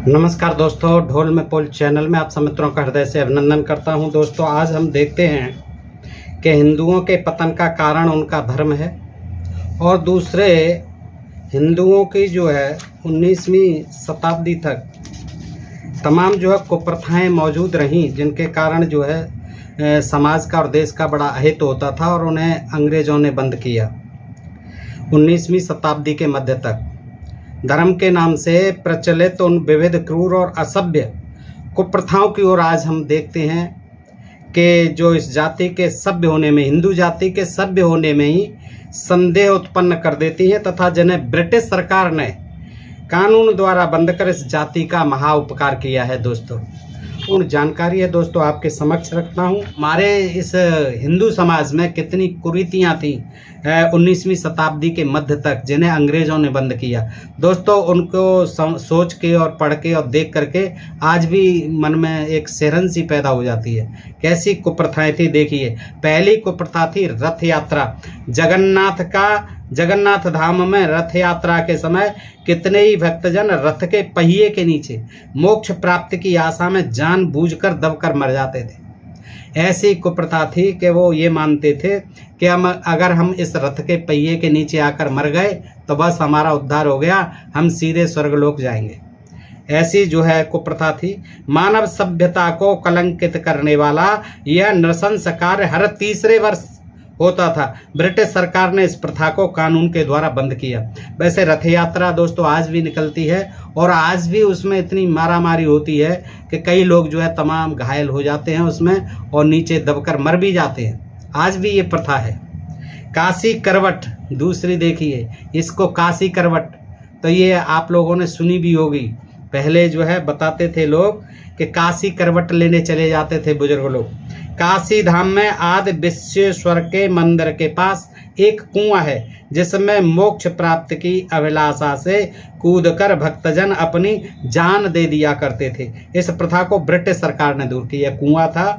नमस्कार दोस्तों, ढोल में पोल चैनल में आप सब मित्रों का हृदय से अभिनंदन करता हूं। दोस्तों, आज हम देखते हैं कि हिंदुओं के पतन का कारण उनका धर्म है और दूसरे हिंदुओं की जो है 19वीं शताब्दी तक तमाम जो है कुप्रथाएं मौजूद रहीं, जिनके कारण जो है समाज का और देश का बड़ा अहित होता था और उन्हें अंग्रेज़ों ने बंद किया। 19वीं शताब्दी के मध्य तक धर्म के नाम से प्रचलित उन विविध क्रूर और असभ्य कुप्रथाओं की ओर आज हम देखते हैं कि जो इस जाति के सभ्य होने में, हिंदू जाति के सभ्य होने में ही संदेह उत्पन्न कर देती हैं तथा जिन्हें ब्रिटिश सरकार ने कानून द्वारा बंद कर इस जाति का महा उपकार किया है। दोस्तों, पूर्ण जानकारी है दोस्तों आपके समक्ष रखता हूँ। हमारे इस हिंदू समाज में कितनी कुरीतियाँ थी 19वीं शताब्दी के मध्य तक, जिन्हें अंग्रेज़ों ने बंद किया। दोस्तों, उनको सोच के और पढ़ के और देख करके आज भी मन में एक सिहरन सी पैदा हो जाती है। कैसी कुप्रथाएं थी देखिए। पहली कुप्रथा थी रथ यात्रा। जगन्नाथ धाम में रथ यात्रा के समय कितने ही भक्तजन रथ के पहिए के नीचे मोक्ष प्राप्ति की आशा में जानबूझकर दबकर मर जाते थे। ऐसी कुप्रथा थी कि वो ये मानते थे कि अगर हम इस रथ के पहिए के नीचे आकर मर गए तो बस हमारा उद्धार हो गया, हम सीधे स्वर्गलोक जाएंगे। ऐसी जो है कुप्रथा थी। मानव सभ्यता को कलंकित करने वाला यह नृशंस कार्य हर तीसरे वर्ष होता था। ब्रिटिश सरकार ने इस प्रथा को कानून के द्वारा बंद किया। वैसे रथ यात्रा दोस्तों आज भी निकलती है और आज भी उसमें इतनी मारामारी होती है कि कई लोग जो है तमाम घायल हो जाते हैं उसमें और नीचे दबकर मर भी जाते हैं। आज भी ये प्रथा है। काशी करवट दूसरी देखिए, इसको काशी करवट तो ये आप लोगों ने सुनी भी होगी। पहले जो है बताते थे लोग कि काशी करवट लेने चले जाते थे बुजुर्ग लोग। काशी धाम में आदि विश्वेश्वर के मंदिर के पास एक कुआं है जिसमें मोक्ष प्राप्त की अभिलाषा से कूदकर भक्तजन अपनी जान दे दिया करते थे। इस प्रथा को ब्रिटिश सरकार ने दूर किया। कुआं था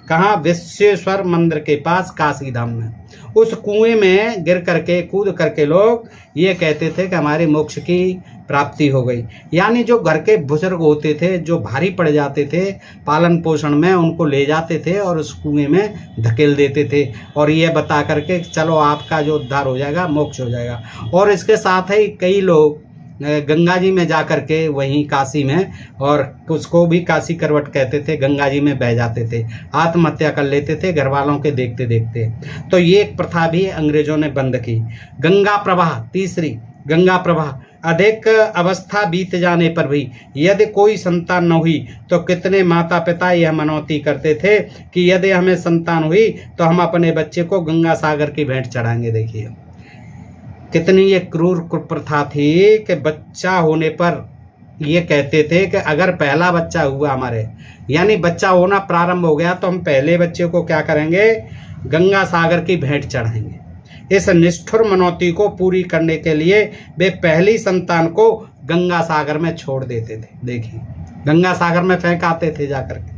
कहाँ? विश्वेश्वर मंदिर के पास काशी धाम में। उस कुएं में गिर करके कूद करके लोग ये कहते थे कि हमारी मोक्ष की प्राप्ति हो गई। यानी जो घर के बुजुर्ग होते थे, जो भारी पड़ जाते थे पालन पोषण में, उनको ले जाते थे और उस कुएं में धकेल देते थे और ये बता करके चलो आपका जो उद्धार हो जाएगा, मोक्ष हो जाएगा। और इसके साथ ही कई लोग गंगा जी में जा करके वहीं काशी में, और उसको भी काशी करवट कहते थे, गंगा जी में बह जाते थे, आत्महत्या कर लेते थे घर वालों के देखते देखते। तो ये एक प्रथा भी अंग्रेजों ने बंद की। गंगा प्रवाह तीसरी, गंगा प्रवाह। अधिक अवस्था बीत जाने पर भी यदि कोई संतान न हुई तो कितने माता पिता यह मनौती करते थे कि यदि हमें संतान हुई तो हम अपने बच्चे को गंगा सागर की भेंट चढ़ाएंगे। देखिए कितनी ये क्रूर कुप्रथा थी कि बच्चा होने पर ये कहते थे कि अगर पहला बच्चा हुआ हमारे, यानी बच्चा होना प्रारंभ हो गया, तो हम पहले बच्चे को क्या करेंगे? गंगा सागर की भेंट चढ़ाएंगे। इस निष्ठुर मनौती को पूरी करने के लिए वे पहली संतान को गंगा सागर में छोड़ देते थे। देखिए गंगा सागर में फेंक आते थे जाकर के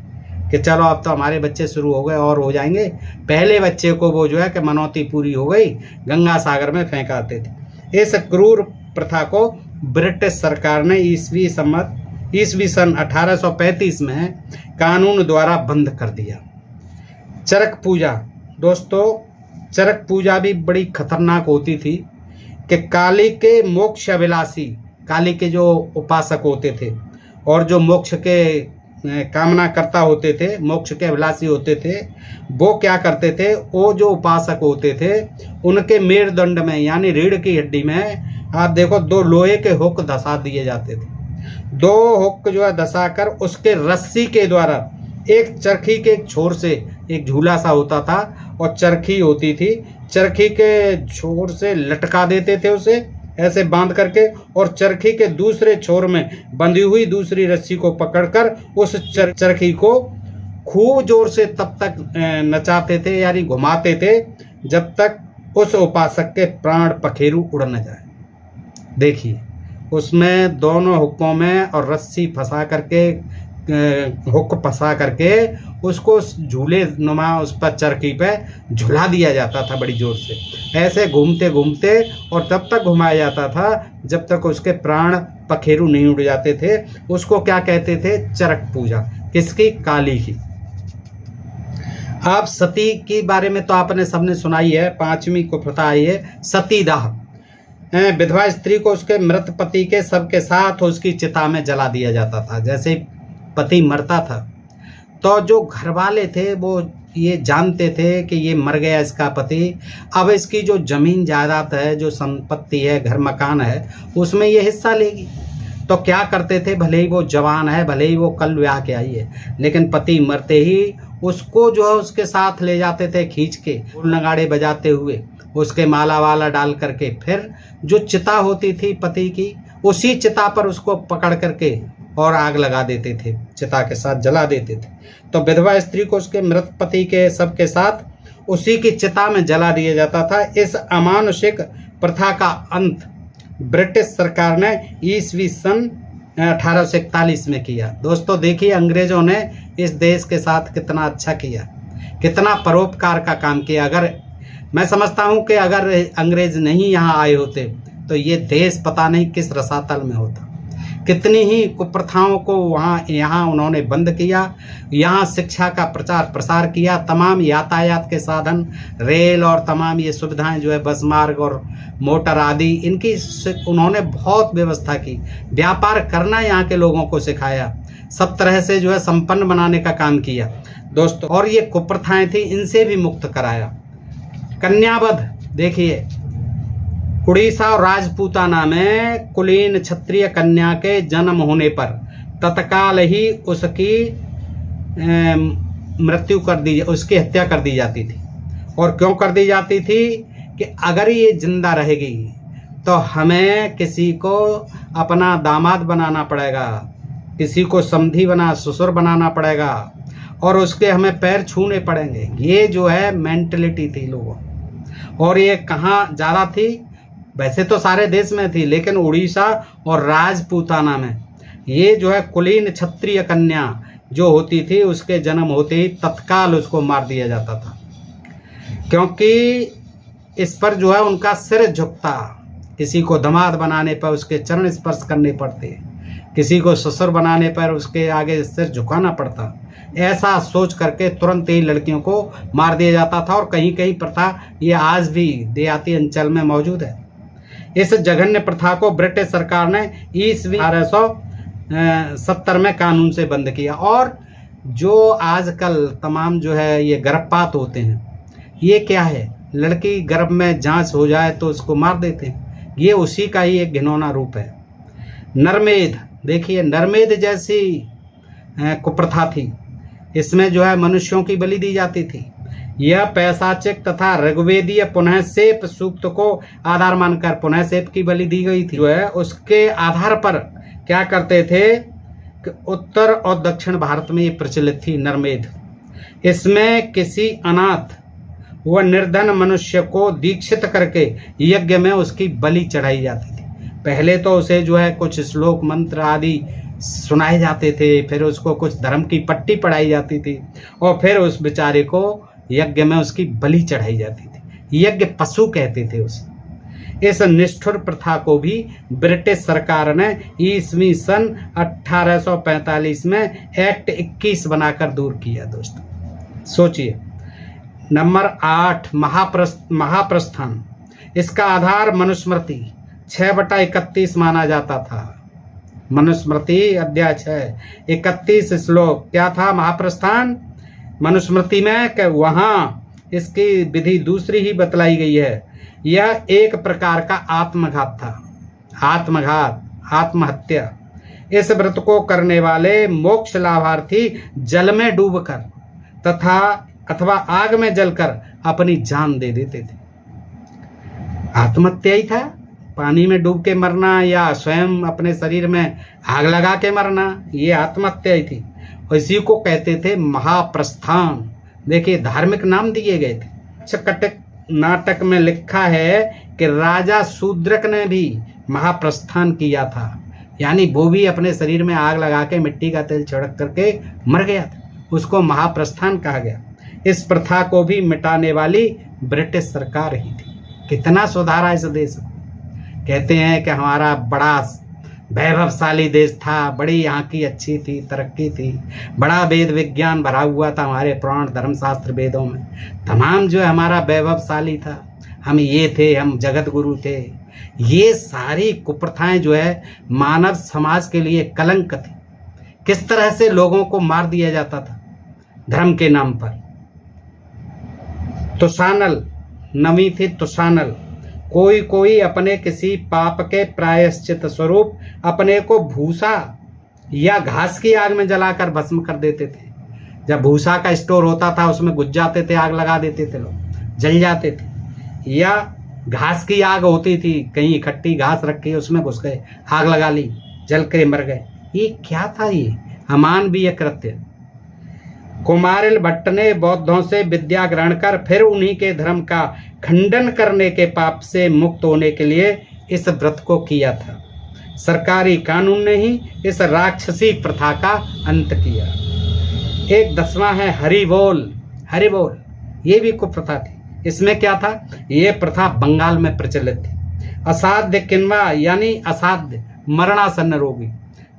कि चलो अब तो हमारे बच्चे शुरू हो गए और हो जाएंगे। पहले बच्चे को वो जो है कि मनौती पूरी हो गई, गंगा सागर में फेंक आते थे। इस क्रूर प्रथा को ब्रिटिश सरकार ने ईस्वी सन 1835 में कानून द्वारा बंद कर दिया। चरक पूजा। दोस्तों, चरक पूजा भी बड़ी खतरनाक होती थी कि काली के मोक्ष अभिलाषी, काली के जो उपासक होते थे और जो मोक्ष के कामना करता होते थे, मोक्ष के अभिलाषी होते थे, वो क्या करते थे? वो जो उपासक होते थे उनके मेरुदंड में, यानी रीढ़ की हड्डी में आप देखो 2 लोहे के हुक धसा दिए जाते थे। 2 हुक जो है धसाकर उसके रस्सी के द्वारा एक चरखी के एक छोर से, एक झूला सा होता था और चरखी होती थी, चरखी के छोर से लटका देते थे उसे ऐसे बांध करके, और चरखी के दूसरे छोर में बंधी हुई दूसरी रस्सी को पकड़कर उस चरखी को खूब जोर से तब तक नचाते थे, यानी घुमाते थे, जब तक उस उपासक के प्राण पखेरु उड़ न जाए। देखिए उसमें दोनों हुक्कों में और रस्सी फंसा करके हुक फंसा करके उसको झूले नुमा उस पर चरखी पे झुला दिया जाता था बड़ी जोर से। ऐसे घूमते घूमते और तब तक घुमाया जाता था जब तक उसके प्राण पखेरु नहीं उड़ जाते थे। उसको क्या कहते थे? चरक पूजा। किसकी? काली की। अब सती के बारे में तो आपने सबने सुनाई है। 5वीं कुप्रथा आई है सतीदाह। विधवा स्त्री को उसके मृत पति के सबके साथ उसकी चिता में जला दिया जाता था। जैसे ही पति मरता था तो जो घर वाले थे वो ये जानते थे कि ये मर गया इसका पति, अब इसकी जो जमीन जायदाद है, जो संपत्ति है, घर मकान है, उसमें ये हिस्सा लेगी। तो क्या करते थे? भले ही वो जवान है, भले ही वो कल ब्याह के आई है, लेकिन पति मरते ही उसको जो है उसके साथ ले जाते थे खींच के, ढोल नगाड़े बजाते हुए, उसके माला वाला डाल करके। फिर जो चिता होती थी पति की, उसी चिता पर उसको पकड़ करके और आग लगा देते थे, चिता के साथ जला देते थे। तो विधवा स्त्री को उसके मृत पति के सबके साथ उसी की चिता में जला दिया जाता था। इस अमानुषिक प्रथा का अंत ब्रिटिश सरकार ने ईस्वी सन 1841 में किया। दोस्तों देखिए, अंग्रेजों ने इस देश के साथ कितना अच्छा किया, कितना परोपकार का काम किया। अगर मैं समझता हूं कि अगर अंग्रेज नहीं यहाँ आए होते तो ये देश पता नहीं किस रसातल में होता। कितनी ही कुप्रथाओं को यहाँ उन्होंने बंद किया। यहाँ शिक्षा का प्रचार प्रसार किया। तमाम यातायात के साधन, रेल और तमाम ये सुविधाएं जो है बस मार्ग और मोटर आदि, इनकी उन्होंने बहुत व्यवस्था की। व्यापार करना यहाँ के लोगों को सिखाया। सब तरह से जो है संपन्न बनाने का काम किया दोस्तों। और ये कुप्रथाएं थी, इनसे भी मुक्त कराया। कन्यावध देखिए, उड़ीसा और राजपूताना में कुलीन क्षत्रिय कन्या के जन्म होने पर तत्काल ही उसकी मृत्यु कर दी, उसकी हत्या कर दी जाती थी। और क्यों कर दी जाती थी? कि अगर ये जिंदा रहेगी तो हमें किसी को अपना दामाद बनाना पड़ेगा, किसी को समधी ससुर बनाना पड़ेगा और उसके हमें पैर छूने पड़ेंगे। ये जो है मेंटलिटी थी लोगों। और ये कहाँ ज़्यादा थी? वैसे तो सारे देश में थी, लेकिन उड़ीसा और राजपूताना में ये जो है कुलीन क्षत्रिय कन्या जो होती थी, उसके जन्म होते ही तत्काल उसको मार दिया जाता था। क्योंकि इस पर जो है उनका सिर झुकता। किसी को दामाद बनाने पर उसके चरण स्पर्श करने पड़ते, किसी को ससुर बनाने पर उसके आगे सिर झुकाना पड़ता। ऐसा सोच करके तुरंत ही लड़कियों को मार दिया जाता था। और कहीं कहीं प्रथा ये आज भी देहाती अंचल में मौजूद है। इस जघन्य प्रथा को ब्रिटिश सरकार ने ईस्वी 1870 में कानून से बंद किया। और जो आजकल तमाम जो है ये गर्भपात होते हैं, ये क्या है? लड़की गर्भ में जांच हो जाए तो उसको मार देते हैं। ये उसी का ही एक घिनौना रूप है। नरमेध देखिए, नरमेध जैसी कुप्रथा थी। इसमें जो है मनुष्यों की बलि दी जाती थी। यह पैशाचिक तथा ऋग्वेदीय पुनः सेप सूक्त को आधार मानकर पुनः सेप की बलि दी गई थी। जो है उसके आधार पर क्या करते थे कि उत्तर और दक्षिण भारत में ये प्रचलित थी नरमेध। इसमें किसी अनाथ व निर्धन मनुष्य को दीक्षित करके यज्ञ में उसकी बलि चढ़ाई जाती थी। पहले तो उसे जो है कुछ श्लोक मंत्र आदि सुनाए जाते थे, फिर उसको कुछ धर्म की पट्टी पढ़ाई जाती थी और फिर उस बेचारे को यज्ञ में उसकी बलि चढ़ाई जाती थी। यज्ञ पशु कहते थे उसे। इस निष्ठुर प्रथा को भी ब्रिटिश सरकार ने ईस्वी सन 1845 में एक्ट 21 बनाकर दूर किया। दोस्तों सोचिए। नंबर 8 महाप्रस्थान। इसका आधार मनुस्मृति 6/31 माना जाता था। मनुस्मृति अध्याय 6 31 श्लोक क्या था? महाप्रस्थान मनुस्मृति में कि वहाँ इसकी विधि दूसरी ही बतलाई गई है। यह एक प्रकार का आत्मघात था। आत्मघात, आत्महत्या। इस व्रत को करने वाले मोक्ष लाभार्थी जल में डूबकर तथा अथवा आग में जलकर अपनी जान दे देते थे। आत्महत्या ही था, पानी में डूब के मरना या स्वयं अपने शरीर में आग लगा के मरना, ये आत्महत्या ही थी। इसी को कहते थे महाप्रस्थान। देखिए, धार्मिक नाम दिए गए थे। चकटक नाटक में लिखा है कि राजा शूद्रक ने भी महाप्रस्थान किया था। यानी वो भी अपने शरीर में आग लगा के मिट्टी का तेल छिड़क करके मर गया था। उसको महाप्रस्थान कहा गया। इस प्रथा को भी मिटाने वाली ब्रिटिश सरकार ही थी। कितना सुधारा इस देश को। कहते हैं कि हमारा बड़ा वैभवशाली देश था, बड़ी यहाँ की अच्छी थी, तरक्की थी, बड़ा वेद विज्ञान भरा हुआ था हमारे पुराण धर्मशास्त्र वेदों में, तमाम जो है हमारा वैभवशाली था, हम ये थे, हम जगत गुरु थे। ये सारी कुप्रथाएं जो है मानव समाज के लिए कलंक थी। किस तरह से लोगों को मार दिया जाता था धर्म के नाम पर। तुषानल नवी थी, तुषानल। कोई कोई अपने किसी पाप के प्रायश्चित स्वरूप अपने को भूसा या घास की आग में जलाकर भस्म कर देते थे। जब भूसा का स्टोर होता था उसमें घुस जाते थे, आग लगा देते थे, लोग जल जाते थे। या घास की आग होती थी, कहीं इकट्ठी घास रखी उसमें घुस गए, आग लगा ली, जल के मर गए। ये क्या था? ये अमानवीय कृत्य। कुमारिल भट्ट ने बौद्धों से विद्या ग्रहण कर फिर उन्हीं के धर्म का खंडन करने के पाप से मुक्त होने के लिए इस व्रत को किया था। सरकारी कानून ने ही इस राक्षसी प्रथा का अंत किया। एक 10वां है हरि बोल। हरि बोल ये भी कुप्रथा थी। इसमें क्या था? ये प्रथा बंगाल में प्रचलित थी। असाध्य किन्वा यानी असाध्य मरणासन्न रोगी,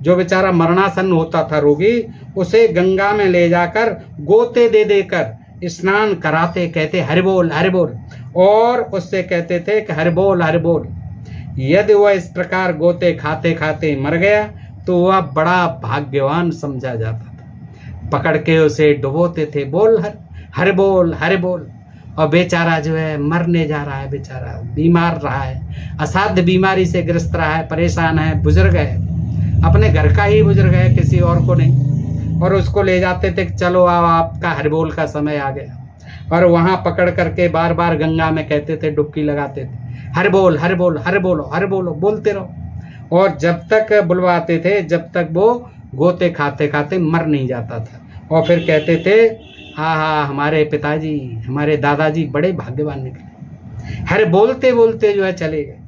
जो बेचारा मरणासन्न होता था रोगी, उसे गंगा में ले जाकर गोते दे देकर स्नान कराते, कहते हरि बोल हरि बोल, और उससे कहते थे कि हरि बोल हरि बोल। यदि वह इस प्रकार गोते खाते खाते मर गया तो वह बड़ा भाग्यवान समझा जाता था। पकड़ के उसे डुबोते थे, बोल हरि बोल हरि बोल। और बेचारा जो है मरने जा रहा है, बेचारा बीमार रहा है, असाध्य बीमारी से ग्रस्त रहा है, परेशान है, बुजुर्ग है, अपने घर का ही बुजुर्ग है, किसी और को नहीं। और उसको ले जाते थे, चलो आओ आपका हरि बोल का समय आ गया। और वहाँ पकड़ करके बार बार गंगा में कहते थे, डुबकी लगाते थे, हरि बोल हरि बोल हरि बोलो हरि बोलो, बोलते रहो। और जब तक बुलवाते थे जब तक वो गोते खाते खाते मर नहीं जाता था। और फिर कहते थे, हाँ हमारे पिताजी हमारे दादाजी बड़े भाग्यवान निकले, हरे बोलते बोलते जो है चले गए।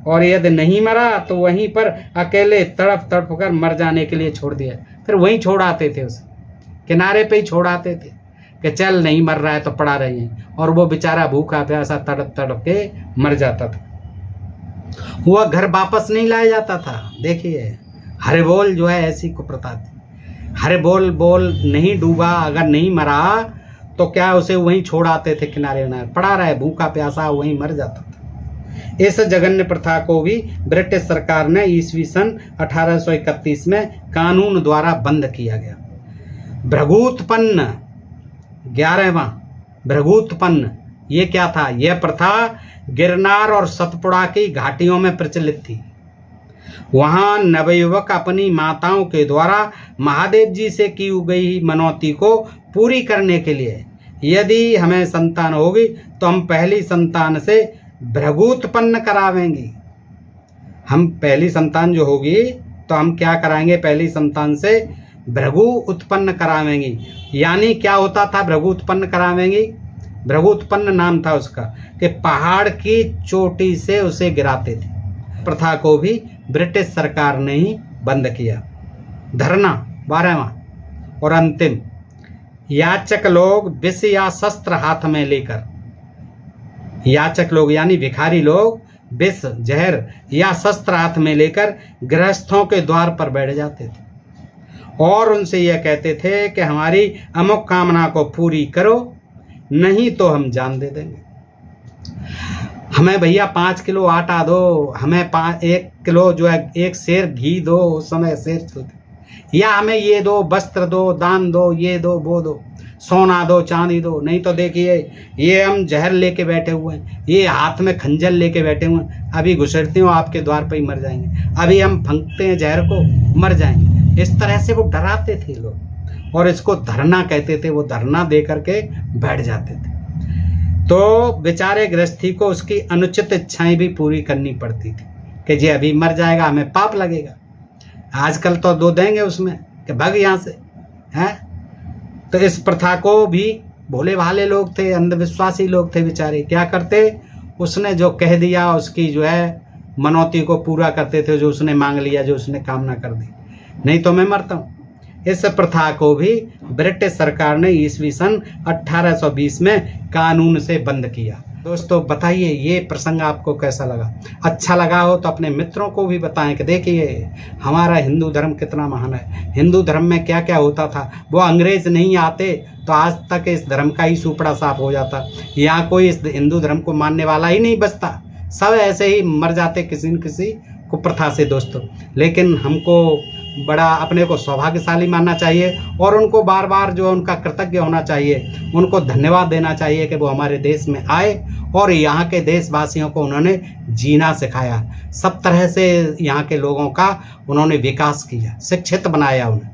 और यदि नहीं मरा तो वहीं पर अकेले तड़प तड़प कर मर जाने के लिए छोड़ दिया। फिर वहीं छोड़ आते थे, उसे किनारे पे ही छोड़ आते थे कि चल नहीं मर रहा है तो पड़ा रही। और वो बेचारा भूखा प्यासा तड़प तड़प के मर जाता था, वह घर वापस नहीं लाया जाता था। देखिए हरे बोल जो है ऐसी कुप्रथा थी। हरे बोल बोल नहीं डूबा, अगर नहीं मरा तो क्या उसे वहीं छोड़ आते थे, किनारे किनारे पड़ा रहे भूखा प्यासा, वहीं मर जाता था। इस जघन्य प्रथा को भी ब्रिटिश सरकार ने ईस्वी सन 1831 में कानून द्वारा बंद किया गया। भृगुत्पन्न 11वां भृगुत्पन्न ये क्या था? यह प्रथा गिरनार और सतपुड़ा की घाटियों में प्रचलित थी। वहां नवयुवक अपनी माताओं के द्वारा महादेव जी से की गई मनौती को पूरी करने के लिए, यदि हमें संतान होगी तो हम पहली संतान से भृगुत्पन्न करावेंगी। हम पहली संतान जो होगी तो हम क्या कराएंगे? पहली संतान से भृगु उत्पन्न करावेंगी। यानी क्या होता था भृगु उत्पन्न करावेंगी? भृगु उत्पन्न नाम था उसका, कि पहाड़ की चोटी से उसे गिराते थे। प्रथा को भी ब्रिटिश सरकार ने ही बंद किया। धरना 12वां और अंतिम, याचक लोग विष या शस्त्र हाथ में लेकर, याचक लोग यानी भिखारी लोग विष जहर या शस्त्र हाथ में लेकर गृहस्थों के द्वार पर बैठ जाते थे और उनसे यह कहते थे कि हमारी अमुक कामना को पूरी करो, नहीं तो हम जान दे देंगे। हमें भैया 5 किलो आटा दो, हमें 1 किलो जो है 1 सेर घी दो, उस समय सेर चलते, या हमें ये दो, वस्त्र दो, दान दो, ये दो वो दो, सोना दो, चांदी दो, नहीं तो देखिए ये हम जहर लेके बैठे हुए हैं, ये हाथ में खंजर लेके बैठे हुए हैं, अभी घुसड़ते हो आपके द्वार पर ही मर जाएंगे, अभी हम फंकते हैं जहर को मर जाएंगे। इस तरह से वो डराते थे लोग और इसको धरना कहते थे। वो धरना दे करके बैठ जाते थे तो बेचारे गृहस्थी को उसकी अनुचित इच्छाएं भी पूरी करनी पड़ती थी कि जी अभी मर जाएगा, हमें पाप लगेगा। आजकल तो दो देंगे उसमें कि भाग यहाँ से हैं। तो इस प्रथा को भी भोले भाले लोग थे, अंधविश्वासी लोग थे, बेचारे क्या करते, उसने जो कह दिया उसकी जो है मनौती को पूरा करते थे, जो उसने मांग लिया, जो उसने कामना कर दी, नहीं तो मैं मरता हूँ। इस प्रथा को भी ब्रिटिश सरकार ने ईस्वी सन 1820 में कानून से बंद किया। दोस्तों बताइए ये प्रसंग आपको कैसा लगा? अच्छा लगा हो तो अपने मित्रों को भी बताएं कि देखिए हमारा हिंदू धर्म कितना महान है, हिंदू धर्म में क्या क्या होता था। वो अंग्रेज नहीं आते तो आज तक इस धर्म का ही सुपड़ा साफ हो जाता। यहाँ कोई इस हिंदू धर्म को मानने वाला ही नहीं बचता, सब ऐसे ही मर जाते किसी न किसी कुप्रथा से दोस्तों। लेकिन हमको बड़ा अपने को सौभाग्यशाली मानना चाहिए और उनको बार बार जो उनका कृतज्ञ होना चाहिए, उनको धन्यवाद देना चाहिए कि वो हमारे देश में आए और यहाँ के देशवासियों को उन्होंने जीना सिखाया। सब तरह से यहाँ के लोगों का उन्होंने विकास किया, शिक्षित बनाया उन्हें,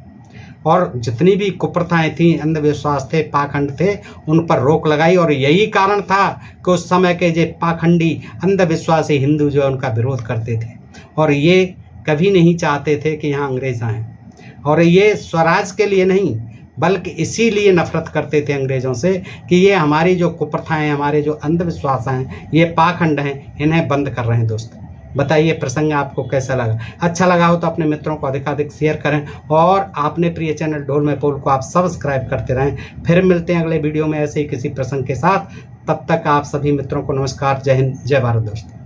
और जितनी भी कुप्रथाएं थी, अंधविश्वास थे, पाखंड थे, उन पर रोक लगाई। और यही कारण था कि उस समय के जो पाखंडी अंधविश्वासी हिंदू जो उनका विरोध करते थे और ये कभी नहीं चाहते थे कि यहाँ अंग्रेज आएँ। और ये स्वराज के लिए नहीं बल्कि इसीलिए नफरत करते थे अंग्रेज़ों से कि ये हमारी जो कुप्रथाएं, हमारे जो अंधविश्वास हैं, ये पाखंड हैं, इन्हें बंद कर रहे हैं। दोस्तों बताइए प्रसंग आपको कैसा लगा? अच्छा लगा हो तो अपने मित्रों को अधिकाधिक शेयर करें और आपने प्रिय चैनल ढोल में पोल को आप सब्सक्राइब करते रहें। फिर मिलते हैं अगले वीडियो में ऐसे ही किसी प्रसंग के साथ। तब तक आप सभी मित्रों को नमस्कार, जय हिंद, जय भारत दोस्तों।